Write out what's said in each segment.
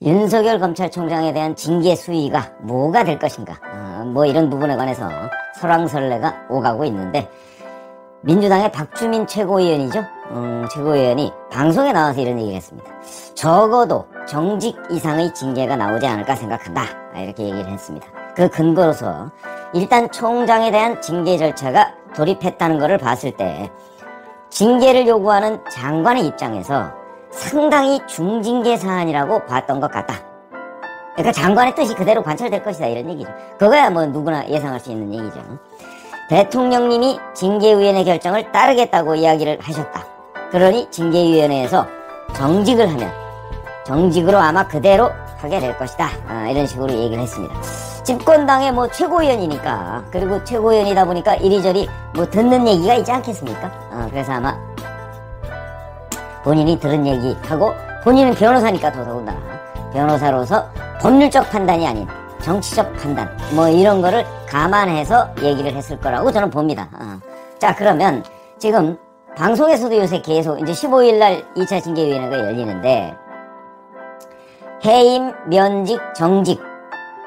윤석열 검찰총장에 대한 징계 수위가 뭐가 될 것인가, 뭐 이런 부분에 관해서 설왕설래가 오가고 있는데, 민주당의 박주민 최고위원이죠. 최고위원이 방송에 나와서 이런 얘기를 했습니다. 적어도 정직 이상의 징계가 나오지 않을까 생각한다, 이렇게 얘기를 했습니다. 그 근거로서 일단 총장에 대한 징계 절차가 돌입했다는 것을 봤을 때 징계를 요구하는 장관의 입장에서 상당히 중징계 사안이라고 봤던 것 같다. 그러니까 장관의 뜻이 그대로 관철될 것이다, 이런 얘기죠. 그거야 뭐 누구나 예상할 수 있는 얘기죠. 대통령님이 징계위원회 결정을 따르겠다고 이야기를 하셨다. 그러니 징계위원회에서 정직을 하면 정직으로 아마 그대로 하게 될 것이다, 이런 식으로 얘기를 했습니다. 집권당의 뭐 최고위원이니까, 그리고 최고위원이다 보니까 이리저리 뭐 듣는 얘기가 있지 않겠습니까? 그래서 아마 본인이 들은 얘기하고, 본인은 변호사니까 더더군다나 변호사로서 법률적 판단이 아닌 정치적 판단, 뭐 이런 거를 감안해서 얘기를 했을 거라고 저는 봅니다. 자, 그러면 지금 방송에서도 요새 계속 이제 15일날 2차 징계위원회가 열리는데, 해임, 면직, 정직,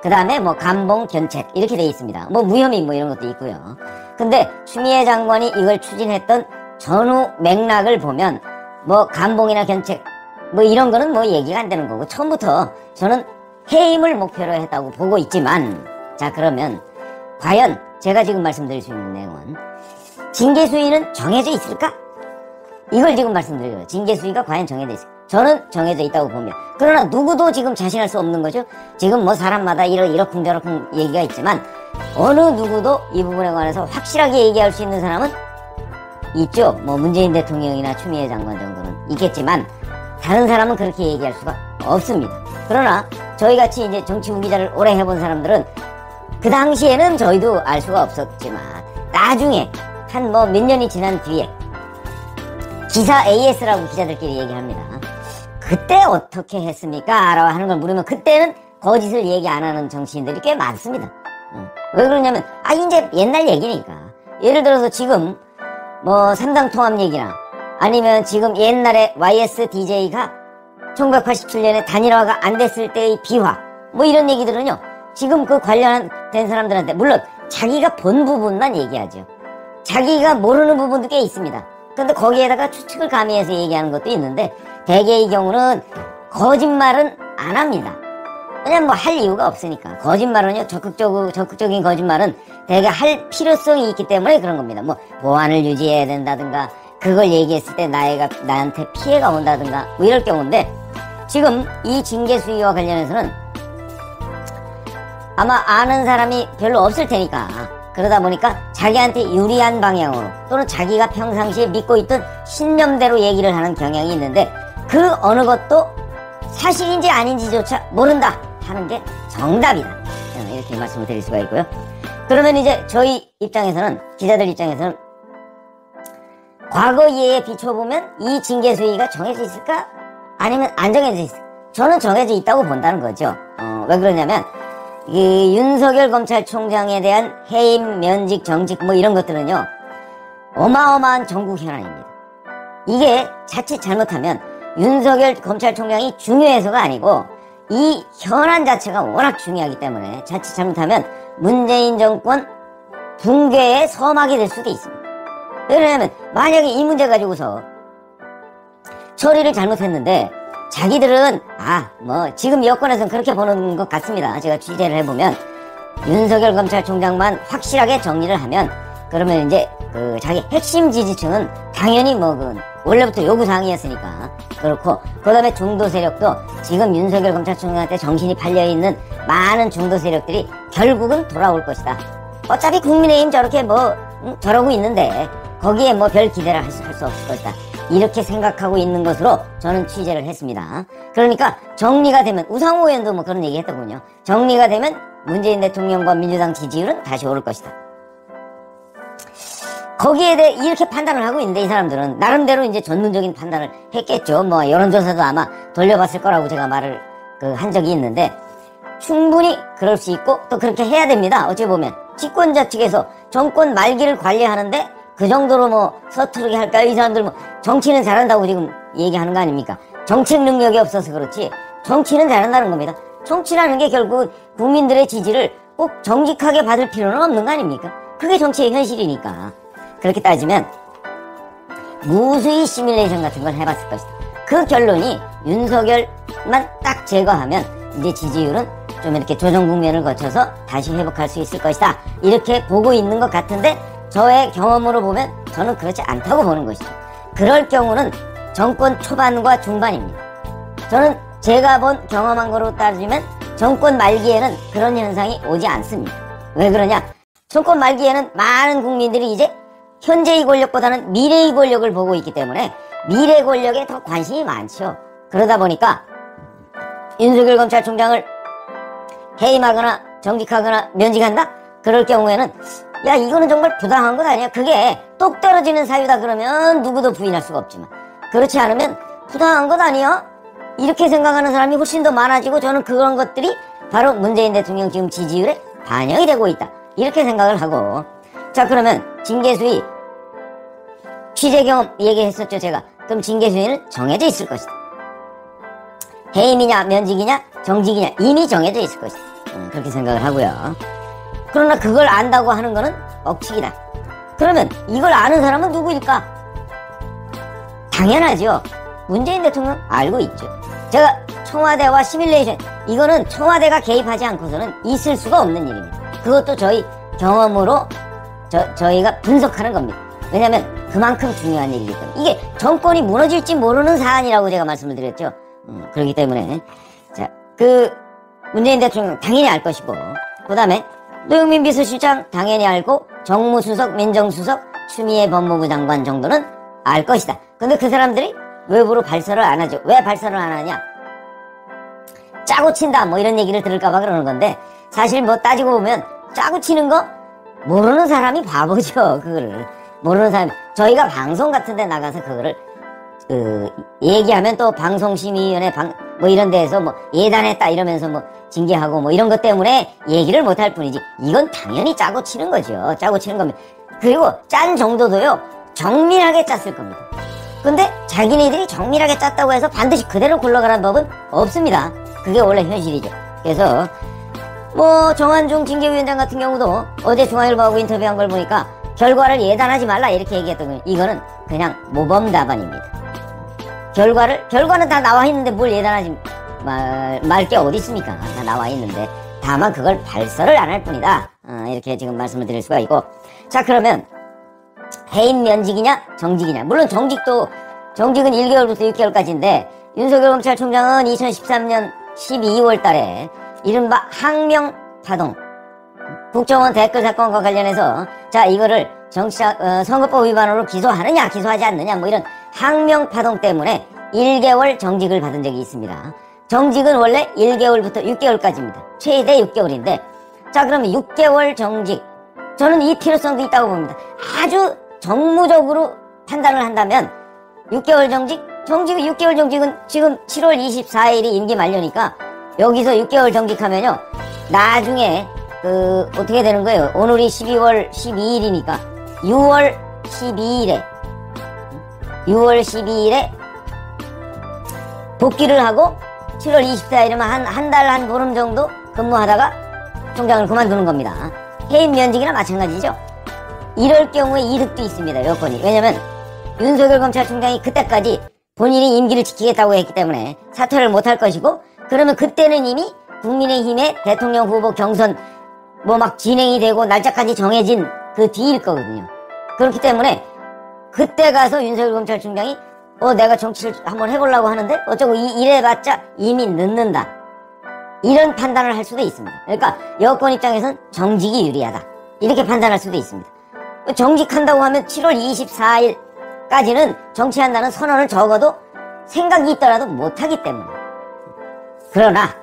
그 다음에 뭐 감봉, 견책 이렇게 돼 있습니다. 뭐 무혐의 뭐 이런 것도 있고요. 근데 추미애 장관이 이걸 추진했던 전후 맥락을 보면 뭐 감봉이나 견책 뭐 이런 거는 뭐 얘기가 안 되는 거고, 처음부터 저는 해임을 목표로 했다고 보고 있지만, 자, 그러면 과연 제가 지금 말씀드릴 수 있는 내용은 징계 수위는 정해져 있을까? 이걸 지금 말씀드려요. 징계 수위가 과연 정해져 있을까? 저는 정해져 있다고 봅니다. 그러나 누구도 지금 자신할 수 없는 거죠. 지금 뭐 사람마다 이러쿵저러쿵 얘기가 있지만 어느 누구도 이 부분에 관해서 확실하게 얘기할 수 있는 사람은 있죠. 뭐 문재인 대통령이나 추미애 장관 정도는 있겠지만 다른 사람은 그렇게 얘기할 수가 없습니다. 그러나 저희같이 이제 정치 후기자를 오래 해본 사람들은 그 당시에는 저희도 알 수가 없었지만 나중에 한 뭐 몇 년이 지난 뒤에 기사 AS라고 기자들끼리 얘기합니다. 그때 어떻게 했습니까? 라고 하는 걸 물으면 그때는 거짓을 얘기 안 하는 정치인들이 꽤 많습니다. 왜 그러냐면 이제 옛날 얘기니까. 예를 들어서 지금 뭐 삼당통합 얘기나 아니면 지금 옛날에 YSDJ가 1987년에 단일화가 안 됐을 때의 비화 뭐 이런 얘기들은요, 지금 그 관련된 사람들한테 물론 자기가 본 부분만 얘기하죠. 자기가 모르는 부분도 꽤 있습니다. 근데 거기에다가 추측을 가미해서 얘기하는 것도 있는데, 대개의 경우는 거짓말은 안 합니다. 왜냐면 뭐 할 이유가 없으니까. 거짓말은요, 적극적인 거짓말은 대개 할 필요성이 있기 때문에 그런 겁니다. 뭐 보안을 유지해야 된다든가, 그걸 얘기했을 때 나한테 피해가 온다든가 뭐 이럴 경우인데, 지금 이 징계 수위와 관련해서는 아마 아는 사람이 별로 없을 테니까, 그러다 보니까 자기한테 유리한 방향으로 또는 자기가 평상시에 믿고 있던 신념대로 얘기를 하는 경향이 있는데, 그 어느 것도 사실인지 아닌지조차 모른다 하는 게 정답이다, 이렇게 말씀을 드릴 수가 있고요. 그러면 이제 저희 입장에서는, 기자들 입장에서는 과거 예에 비춰보면 이 징계 수위가 정해져 있을까? 아니면 안 정해져 있을까? 저는 정해져 있다고 본다는 거죠. 왜 그러냐면 이 윤석열 검찰총장에 대한 해임, 면직, 정직 뭐 이런 것들은요, 어마어마한 전국 현안입니다. 이게 자칫 잘못하면 윤석열 검찰총장이 중요해서가 아니고 이 현안 자체가 워낙 중요하기 때문에 자칫 잘못하면 문재인 정권 붕괴의 서막이 될 수도 있습니다. 왜냐하면 만약에 이 문제 가지고서 처리를 잘못했는데 자기들은 뭐 지금 여권에서는 그렇게 보는 것 같습니다. 제가 취재를 해보면 윤석열 검찰총장만 확실하게 정리를 하면, 그러면 이제 그 자기 핵심 지지층은 당연히 뭐 그 원래부터 요구사항이었으니까 그렇고, 그 다음에 중도 세력도 지금 윤석열 검찰총장한테 정신이 팔려있는 많은 중도 세력들이 결국은 돌아올 것이다. 어차피 국민의힘 저렇게 뭐 저러고 있는데 거기에 뭐 별 기대를 할 수 없을 것이다, 이렇게 생각하고 있는 것으로 저는 취재를 했습니다. 그러니까 정리가 되면, 우상호 의원도 뭐 그런 얘기 했더군요. 정리가 되면 문재인 대통령과 민주당 지지율은 다시 오를 것이다. 거기에 대해 이렇게 판단을 하고 있는데, 이 사람들은 나름대로 이제 전문적인 판단을 했겠죠. 뭐 여론조사도 아마 돌려봤을 거라고 제가 말을 한 적이 있는데, 충분히 그럴 수 있고 또 그렇게 해야 됩니다. 어찌 보면 집권자 측에서 정권 말기를 관리하는데 그 정도로 뭐 서투르게 할까요? 이 사람들 뭐 정치는 잘한다고 지금 얘기하는 거 아닙니까? 정책 능력이 없어서 그렇지 정치는 잘한다는 겁니다. 정치라는 게 결국 국민들의 지지를 꼭 정직하게 받을 필요는 없는 거 아닙니까? 그게 정치의 현실이니까. 그렇게 따지면 무수히 시뮬레이션 같은 걸 해봤을 것이다. 그 결론이 윤석열만 딱 제거하면 이제 지지율은 좀 이렇게 조정 국면을 거쳐서 다시 회복할 수 있을 것이다. 이렇게 보고 있는 것 같은데 저의 경험으로 보면 저는 그렇지 않다고 보는 것이죠. 그럴 경우는 정권 초반과 중반입니다. 저는 제가 본 경험한 거로 따지면 정권 말기에는 그런 현상이 오지 않습니다. 왜 그러냐? 정권 말기에는 많은 국민들이 이제 현재의 권력보다는 미래의 권력을 보고 있기 때문에 미래 권력에 더 관심이 많죠. 그러다 보니까 윤석열 검찰총장을 해임하거나 정직하거나 면직한다? 그럴 경우에는 야 이거는 정말 부당한 것 아니야? 그게 똑 떨어지는 사유다 그러면 누구도 부인할 수가 없지만 그렇지 않으면 부당한 것 아니야? 이렇게 생각하는 사람이 훨씬 더 많아지고 저는 그런 것들이 바로 문재인 대통령 지금 지지율에 반영이 되고 있다. 이렇게 생각을 하고 자 그러면 징계수위 취재 경험 얘기했었죠 제가. 그럼 징계수위는 정해져 있을 것이다. 해임이냐 면직이냐 정직이냐 이미 정해져 있을 것이다. 그렇게 생각을 하고요. 그러나 그걸 안다고 하는 거는 억측이다. 그러면 이걸 아는 사람은 누구일까? 당연하죠. 문재인 대통령 알고 있죠. 제가 청와대와 시뮬레이션 이거는 청와대가 개입하지 않고서는 있을 수가 없는 일입니다. 그것도 저희 경험으로 저희가 분석하는 겁니다. 왜냐하면 그만큼 중요한 일이기 때문에 이게 정권이 무너질지 모르는 사안이라고 제가 말씀을 드렸죠. 그렇기 때문에 자, 문재인 대통령 당연히 알 것이고 그 다음에 노영민 비서실장 당연히 알고 정무수석, 민정수석, 추미애 법무부 장관 정도는 알 것이다. 근데 그 사람들이 외부로 발설을 안 하죠. 왜 발설을 안 하냐? 짜고 친다 뭐 이런 얘기를 들을까봐 그러는 건데 사실 뭐 따지고 보면 짜고 치는 거 모르는 사람이 바보죠. 그거를 모르는 사람이 저희가 방송 같은 데 나가서 그거를 얘기하면 또 방송심의위원회 뭐 이런 데에서 뭐 예단했다 이러면서 뭐 징계하고 뭐 이런 것 때문에 얘기를 못할 뿐이지 이건 당연히 짜고 치는 거죠. 짜고 치는 겁니다. 그리고 짠 정도도요 정밀하게 짰을 겁니다. 근데 자기네들이 정밀하게 짰다고 해서 반드시 그대로 굴러가는 법은 없습니다. 그게 원래 현실이죠. 그래서 뭐 정한중 징계위원장 같은 경우도 어제 중앙일보하고 인터뷰한 걸 보니까 결과를 예단하지 말라 이렇게 얘기했던 거예요. 이거는 그냥 모범 답안입니다. 결과는 다 나와 있는데 뭘 예단하지 말 게 어디 있습니까? 다 나와 있는데 다만 그걸 발설을 안 할 뿐이다. 이렇게 지금 말씀을 드릴 수가 있고 자 그러면 해임 면직이냐 정직이냐 물론 정직은 1개월부터 6개월까지인데 윤석열 검찰총장은 2013년 12월 달에 이른바 항명파동 국정원 댓글 사건과 관련해서 자 이거를 선거법 위반으로 기소하느냐 기소하지 않느냐 뭐 이런 항명파동 때문에 1개월 정직을 받은 적이 있습니다. 정직은 원래 1개월부터 6개월까지입니다. 최대 6개월인데 자 그러면 6개월 정직 저는 이 필요성도 있다고 봅니다. 아주 정무적으로 판단을 한다면 6개월 정직은 6개월 정직은 지금 7월 24일이 임기 만료니까 여기서 6개월 정직하면요 나중에 어떻게 되는 거예요? 오늘이 12월 12일이니까 6월 12일에 복귀를 하고 7월 24일이면 한 달 한 보름 정도 근무하다가 총장을 그만두는 겁니다. 해임 면직이나 마찬가지죠. 이럴 경우에 이득도 있습니다. 여건이. 왜냐면 윤석열 검찰총장이 그때까지 본인이 임기를 지키겠다고 했기 때문에 사퇴를 못할 것이고 그러면 그때는 이미 국민의힘의 대통령 후보 경선 뭐 막 진행이 되고 날짜까지 정해진 그 뒤일 거거든요. 그렇기 때문에 그때 가서 윤석열 검찰총장이 내가 정치를 한번 해보려고 하는데 어쩌고 이래봤자 이미 늦는다. 이런 판단을 할 수도 있습니다. 그러니까 여권 입장에서는 정직이 유리하다. 이렇게 판단할 수도 있습니다. 정직한다고 하면 7월 24일까지는 정치한다는 선언을 적어도 생각이 있더라도 못하기 때문에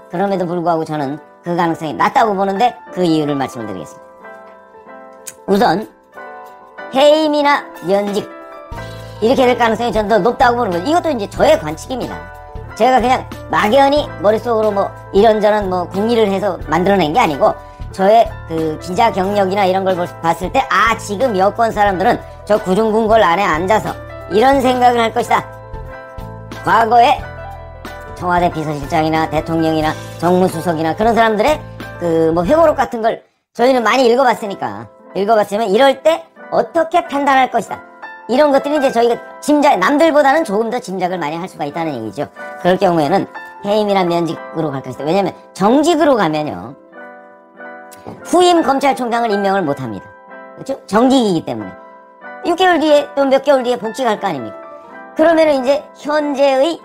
그럼에도 불구하고 저는 그 가능성이 낮다고 보는데 그 이유를 말씀을 드리겠습니다. 우선 해임이나 면직 이렇게 될 가능성이 저는 더 높다고 보는 거죠. 이것도 이제 저의 관측입니다. 제가 그냥 막연히 머릿속으로 뭐 이런저런 뭐 궁리를 해서 만들어낸 게 아니고 저의 기자 경력이나 이런 걸 봤을 때 지금 여권 사람들은 저 구중궁궐 안에 앉아서 이런 생각을 할 것이다. 과거에 청와대 비서실장이나 대통령이나 정무수석이나 그런 사람들의 그 뭐 회고록 같은 걸 저희는 많이 읽어봤으면 이럴 때 어떻게 판단할 것이다. 이런 것들이 이제 저희가 남들보다는 조금 더 짐작을 많이 할 수가 있다는 얘기죠. 그럴 경우에는 해임이나 면직으로 갈 것이다. 왜냐면 정직으로 가면요. 후임 검찰총장을 임명을 못 합니다. 그렇죠? 정직이기 때문에. 6개월 뒤에 또 몇 개월 뒤에 복직할 거 아닙니까? 그러면은 이제 현재의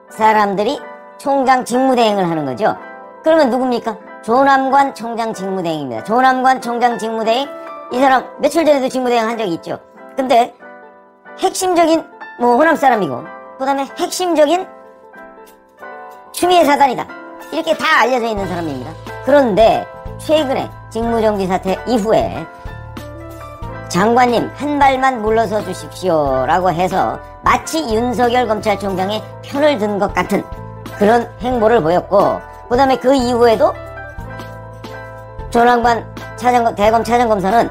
사람들이 총장 직무대행을 하는 거죠. 그러면 누굽니까? 조남관 총장 직무대행입니다. 조남관 총장 직무대행, 이 사람 며칠 전에도 직무대행 한 적이 있죠. 근데 핵심적인 뭐 호남 사람이고 그 다음에 핵심적인 추미애 사단이다. 이렇게 다 알려져 있는 사람입니다. 그런데 최근에 직무정지 사태 이후에 장관님 한 발만 물러서 주십시오 라고 해서 마치 윤석열 검찰총장의 편을 든 것 같은 그런 행보를 보였고, 그 다음에 그 이후에도 조남관 대검 차장검사는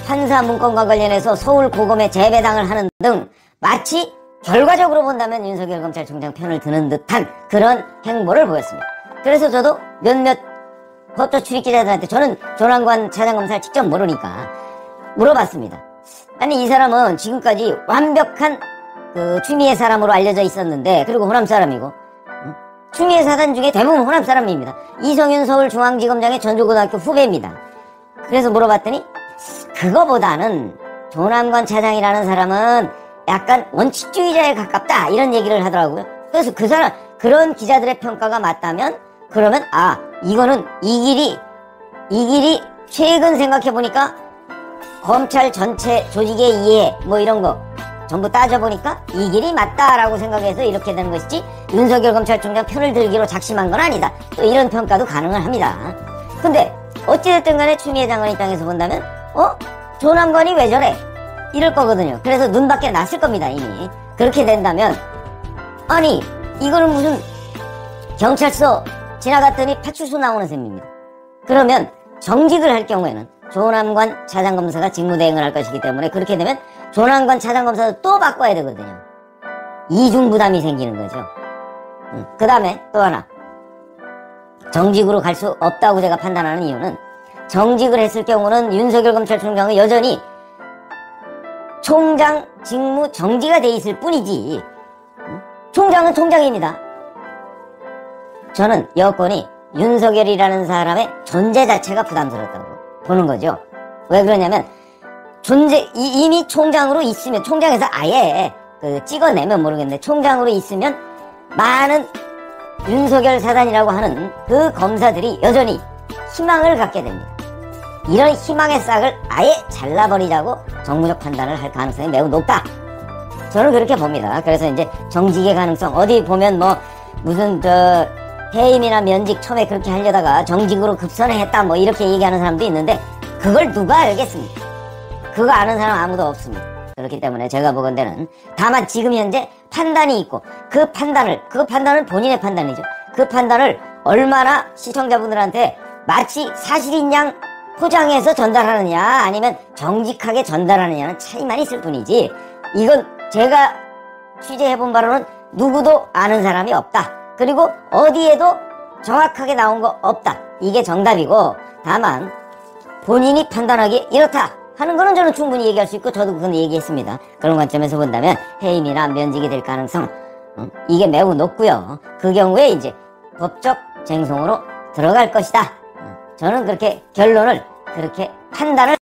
판사 문건과 관련해서 서울 고검에 재배당을 하는 등 마치 결과적으로 본다면 윤석열 검찰총장 편을 드는 듯한 그런 행보를 보였습니다. 그래서 저도 몇몇 법조 출입기자들한테, 저는 조남관 차장검사를 직접 모르니까 물어봤습니다. 아니, 이 사람은 지금까지 완벽한 그 추미애 사람으로 알려져 있었는데, 그리고 호남 사람이고, 추미애 사단 중에 대부분 호남 사람입니다. 이성윤 서울중앙지검장의 전주고등학교 후배입니다. 그래서 물어봤더니 그거보다는 조남관 차장이라는 사람은 약간 원칙주의자에 가깝다 이런 얘기를 하더라고요. 그래서 그런 기자들의 평가가 맞다면, 그러면 이거는 이 길이 최근 생각해보니까 검찰 전체 조직의 이해 뭐 이런 거 전부 따져보니까 이 길이 맞다라고 생각해서 이렇게 되는 것이지 윤석열 검찰총장 편을 들기로 작심한 건 아니다. 또 이런 평가도 가능을 합니다. 근데 어찌됐든 간에 추미애 장관 입장에서 본다면 조남관이 왜 저래? 이럴 거거든요. 그래서 눈밖에 났을 겁니다, 이미. 그렇게 된다면, 아니, 이거는 무슨 경찰서 지나갔더니 파출소 나오는 셈입니다. 그러면 정직을 할 경우에는 조남관 차장검사가 직무대행을 할 것이기 때문에, 그렇게 되면 조남관 차장검사도 또 바꿔야 되거든요. 이중부담이 생기는 거죠. 그 다음에 또 하나, 정직으로 갈 수 없다고 제가 판단하는 이유는, 정직을 했을 경우는 윤석열 검찰총장은 여전히 총장 직무 정지가 돼 있을 뿐이지, 총장은 총장입니다. 저는 여권이 윤석열이라는 사람의 존재 자체가 부담스럽다고 보는 거죠. 왜 그러냐면, 이미 총장으로 있으면, 총장에서 아예 찍어내면 모르겠는데, 총장으로 있으면 많은 윤석열 사단이라고 하는 그 검사들이 여전히 희망을 갖게 됩니다. 이런 희망의 싹을 아예 잘라버리자고 정무적 판단을 할 가능성이 매우 높다. 저는 그렇게 봅니다. 그래서 이제 정직의 가능성, 어디 보면 무슨 해임이나 면직 처음에 그렇게 하려다가 정직으로 급선을 했다 뭐 이렇게 얘기하는 사람도 있는데, 그걸 누가 알겠습니까? 그거 아는 사람 아무도 없습니다. 그렇기 때문에 제가 보건대는 다만 지금 현재 판단이 있고, 그 판단은 본인의 판단이죠. 그 판단을 얼마나 시청자분들한테 마치 사실인 양 포장해서 전달하느냐 아니면 정직하게 전달하느냐는 차이만 있을 뿐이지, 이건 제가 취재해본 바로는 누구도 아는 사람이 없다. 그리고 어디에도 정확하게 나온 거 없다. 이게 정답이고, 다만 본인이 판단하기에 이렇다 하는 거는 저는 충분히 얘기할 수 있고, 저도 그건 얘기했습니다. 그런 관점에서 본다면 해임이나 면직이 될 가능성, 이게 매우 높고요. 그 경우에 이제 법적 쟁송으로 들어갈 것이다. 저는 그렇게 판단을